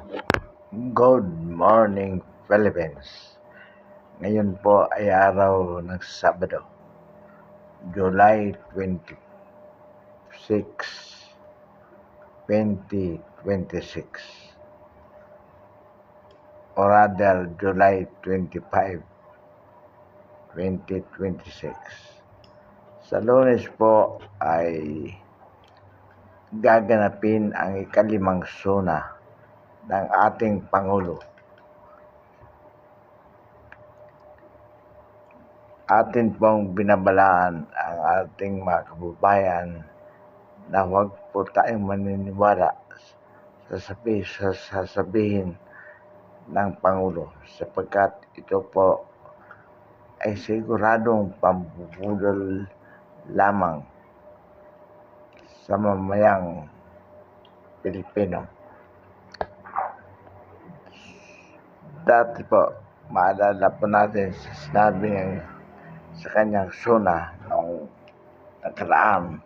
Good morning, Philippines. Ngayon po ay araw ng Sabado, July 26, 2026, or rather July 25, 2026. Sa Lunes po ay gaganapin ang ikalimang suna ng ating Pangulo. Atin pong binabalaan ang ating mga kababayan na huwag po tayong maniniwala sa sasabihin ng Pangulo sapagkat ito po ay siguradong pambubudol lamang sa mamayang Pilipino. Dati po, maalala po natin sa sinabi niya sa kanyang suna noong nakaraan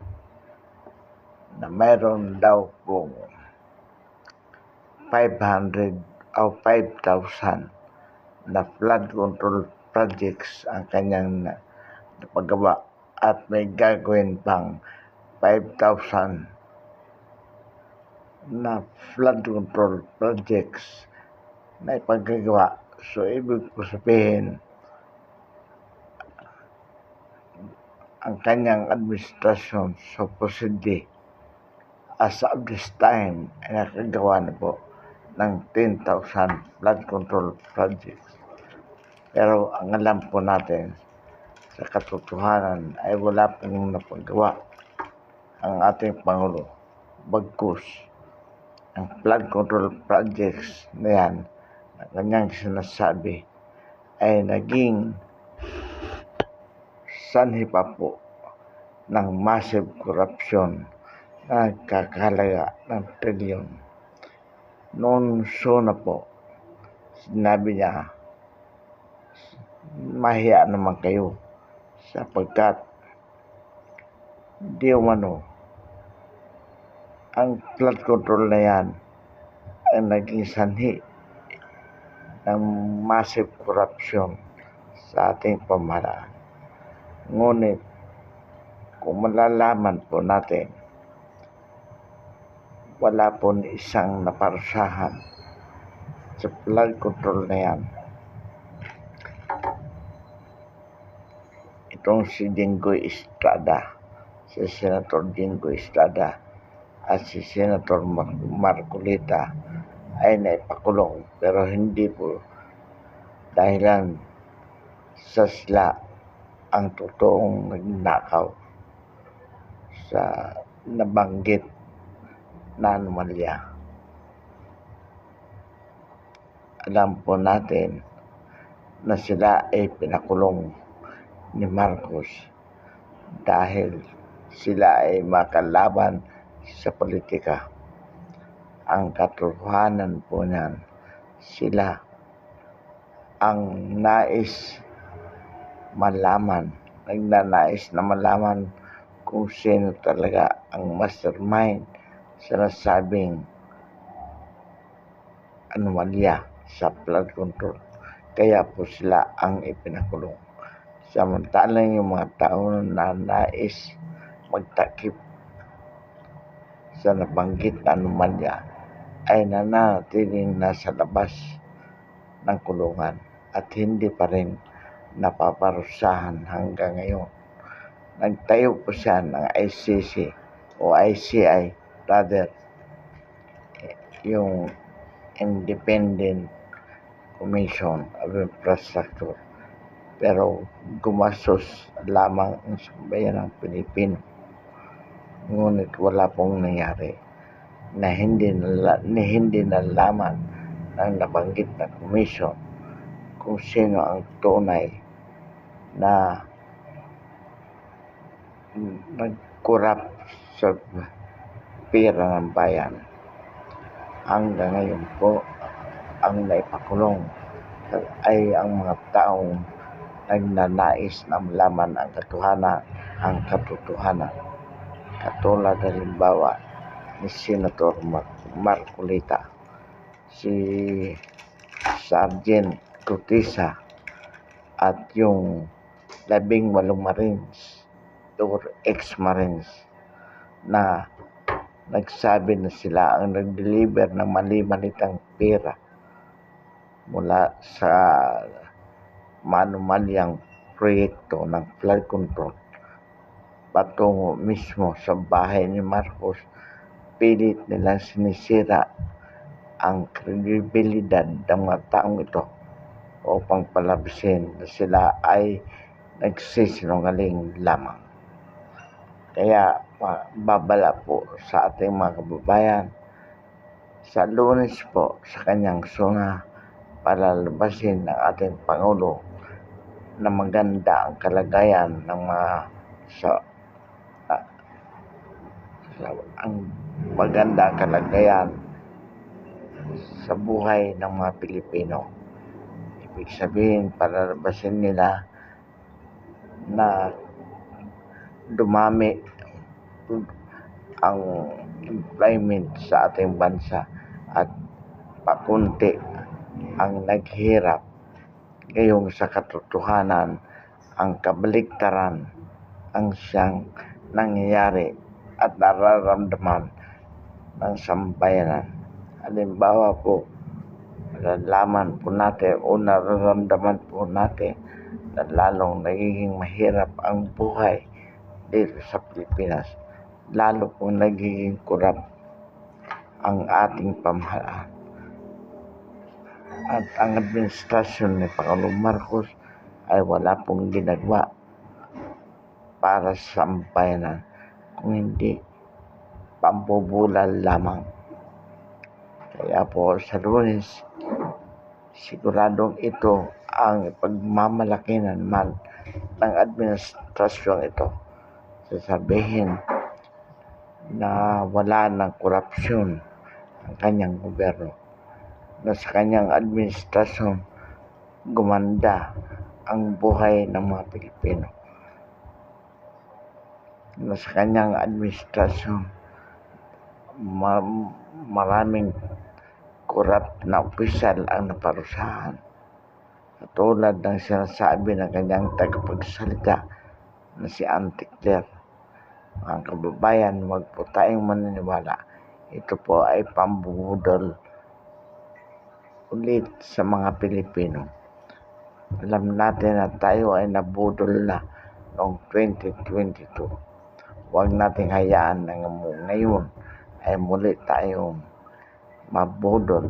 na mayroon daw po 500 o 5,000 na flood control projects ang kanyang napagawa at may gagawin pang 5,000 na flood control projects na ipagagawa. So, ibig ko sabihin, ang kanyang administrasyon supposedly as of this time ay nakagawa na po ng 10,000 flood control projects. Pero ang alam po natin sa katotohanan ay wala pong napagawa ang ating Pangulo. Bagkus, ang flood control projects na yan na kanyang sinasabi ay naging sanhi pa po ng massive corruption na nagkakahalaga ng trilyon. Noon na po, sinabi niya, mahiya naman kayo sapagkat di umano ang flood control na yan ay naging sanhi ng massive corruption sa ating pamahalaan. Ngunit kung malalaman po natin, wala po isang naparusahan sa flood control na yan. Itong si Jinggoy Estrada, si Senator Jinggoy Estrada at si Senator Marcolita ay naipakulong, pero hindi po dahilan sa sila ang totoong nagnakaw sa nabanggit na anomalya. Alam po natin na sila ay pinakulong ni Marcos dahil sila ay makalaban sa politika. Ang katotohanan po niyan, sila ang nagnanais na malaman kung sino talaga ang mastermind sa nasabing anomalya sa flood control. Kaya po sila ang ipinakulong. Samantalang yung mga tao na nais magtakip sa nabanggit na anomalya ay nananatiling nasa labas ng kulungan at hindi pa rin napaparusahan hanggang ngayon. Nagtayo po siya ng ICC o ICI rather, yung Independent Commission of Infrastructure, pero gumastos lamang ang sambayan ng Pilipino. Ngunit wala pong nangyari na hindi nalaman ng nabanggit na commission kung sino ang tunay na nag-corrupt sa pera ng bayan. Hanggang ngayon po, ang naipakulong ay ang mga taong nagnanais na malaman ang katotohanan. Katulad halimbawa ni Senator Marcolita, si Sergeant Gutisa at yung 18 Marines or ex-Marines na nagsabi na sila ang nag-deliver ng mali-malitang pera mula sa manumalyang proyekto ng flood control patungo mismo sa bahay ni Marcos. Pilit nilang sinisira ang kredibilidad ng mga taong ito upang palabasin na sila ay nagsisinungaling lamang. Kaya babala po sa ating mga kababayan, sa Lunes po sa kanyang suna, palalabasin ng ating Pangulo na maganda ang kalagayan ng mga maganda ang kalagayan sa buhay ng mga Pilipino. Ibig sabihin, palalabasin nila na dumami ang employment sa ating bansa at pakunti ang naghirap. Ngayong sa katotohanan, ang kabaliktaran ang siyang nangyayari at nararamdaman ng sambayanan. Halimbawa po, nalalaman po natin o nararamdaman po natin na lalong nagiging mahirap ang buhay dito sa Pilipinas. Lalo po nagiging kurap ang ating pamahalaan. At ang administrasyon ni Pangulong Marcos ay wala pong ginagawa para sa sambayanan kung hindi pambubulal lamang. Kaya po sa Lunes, siguradong ito ang pagmamalaki naman ng administrasyon ito. Sasabihin na wala ng korupsyon ang kanyang gobyerno, na sa kanyang administrasyon gumanda ang buhay ng mga Pilipino, na sa kanyang administrasyon maraming korap na opisyal ang naparusahan. Katulad ng sinasabi ng kanyang tagapagsalita na si Auntie Claire. Mga kababayan, huwag po tayong maniniwala. Ito po ay pambubudol ulit sa mga Pilipino. Alam natin na tayo ay nabudol na noong 2022. Huwag nating hayaan na ngayon ay muli tayong mabudol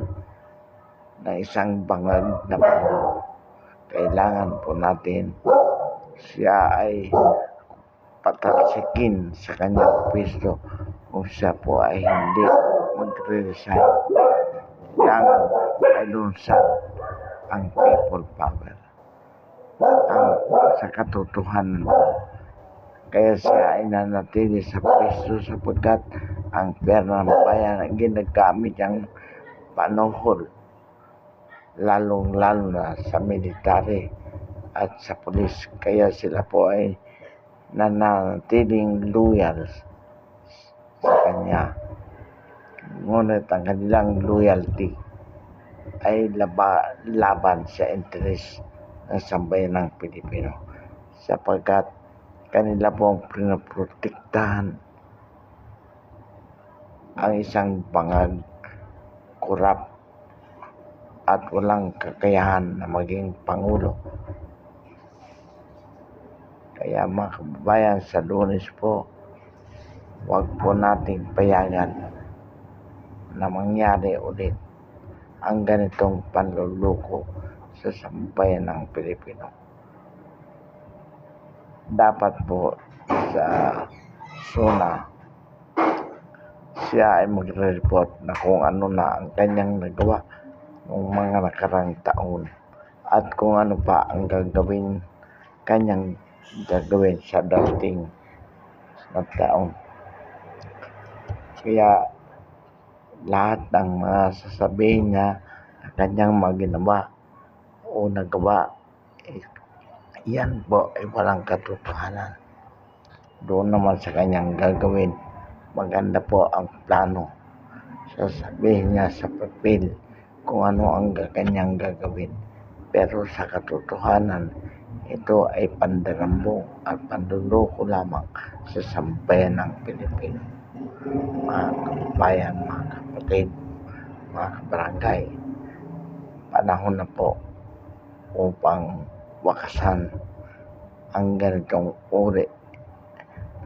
na isang bangag na Pangulo. Kailangan po natin siya ay patalsikin sa kanyang pwesto kung siya po ay hindi magre-resign. Kailangan ay lunsad ang people power. Sa katotohanan, kaya siya ay nanatili sa pwesto sapagkat ang pera ng bayan ang ginagamit niyang panuhol, lalong-lalo na sa military at sa pulis. Kaya sila po ay nanatiling loyal sa kanya. Ngunit ang kanilang loyalty ay laban sa interes ng sambayanang Pilipino, sapagkat kanila pong pinoprotektahan ang isang bangag, kurap at walang kakayahan na maging Pangulo. Kaya mga kababayan, sa Lunes po, huwag po nating payagan na mangyari ulit ang ganitong panluloko sa sambayanang Pilipino. Dapat po sa SONA siya ay magre-report na kung ano na ang kanyang nagawa ng mga nakarang taon at kung ano pa ang kanyang gagawin sa dating na taon. Kaya lahat ng mga sasabihin niya na kanyang maginawa o nagawa, yan po ay walang katotohanan. Doon naman sa kanyang gagawin, maganda po ang plano. Sasabihin niya sa papel kung ano ang kanyang gagawin. Pero sa katotohanan, ito ay pandarambong at panluloko lamang sa sambayan ng Pilipino. Mga kababayan, mga kapatid, mga kabarangay, panahon na po upang wakasan ang ganitong uri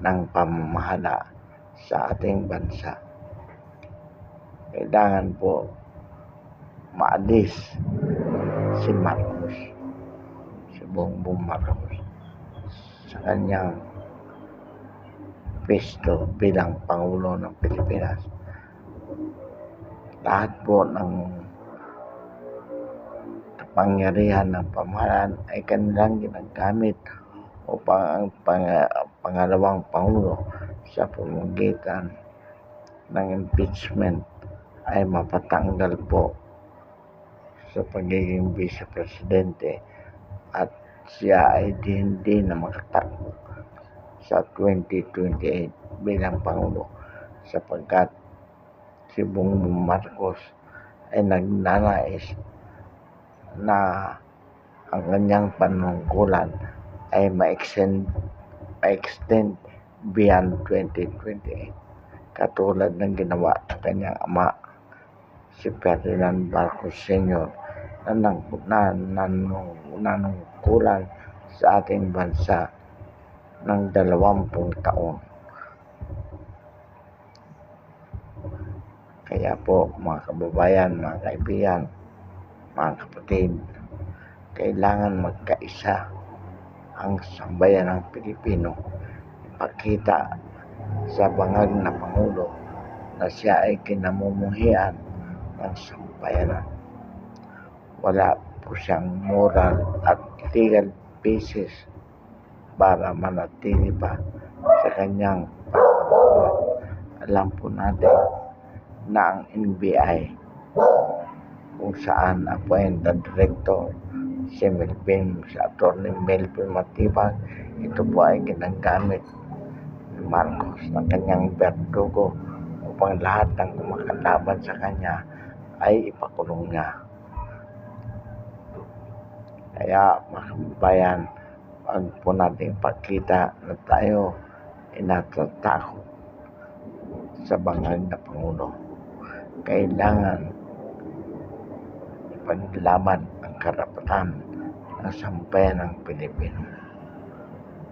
ng pamamahala sa ating bansa. Kailangan po maalis si Marcos, si Bongbong Marcos, sa kanyang pwesto bilang Pangulo ng Pilipinas. Lahat po ng kapangyarihan ng pamahalaan ay kanilang ginagamit upang ang pangalawang Pangulo sa pamamagitan ng impeachment ay mapatanggal po sa pagiging Vice Presidente at siya ay hindi na makatakbo sa 2028 bilang Pangulo sapagkat si Bongbong Marcos ay nagnanais na ang kanyang panungkulan ay ma-extend beyond 2028 katulad ng ginawa ng kanyang ama si Ferdinand Marcos Sr. na nanungkulan sa ating bansa ng 20 taon. Kaya po mga kababayan, mga kaibigan, mga kapatid, kailangan magkaisa ang sambayan ng Pilipino. Ipakita sa bangag na Pangulo na siya ay kinamumuhian ng sambayanan. Wala po siyang moral at legal basis para manatili pa sa kanyang pagkakulat. Alam po natin na ang NBI kung saan appointed director si Attorney Melvin Matibag, ito po ay ginagamit ni Marcos ng kanyang berdugo upang lahat ng kumakalaban sa kanya ay ipakulong niya. Kaya mga kababayan, wag po natin pakita na tayo ay natatakot sa bangag na Pangulo. Kailangan ipaglaban ang karapatan ng sambayan ng Pilipino.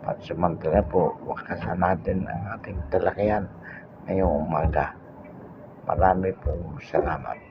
Pansamantala po, wakasan natin ang ating talakayan ngayong umaga. Marami pong salamat.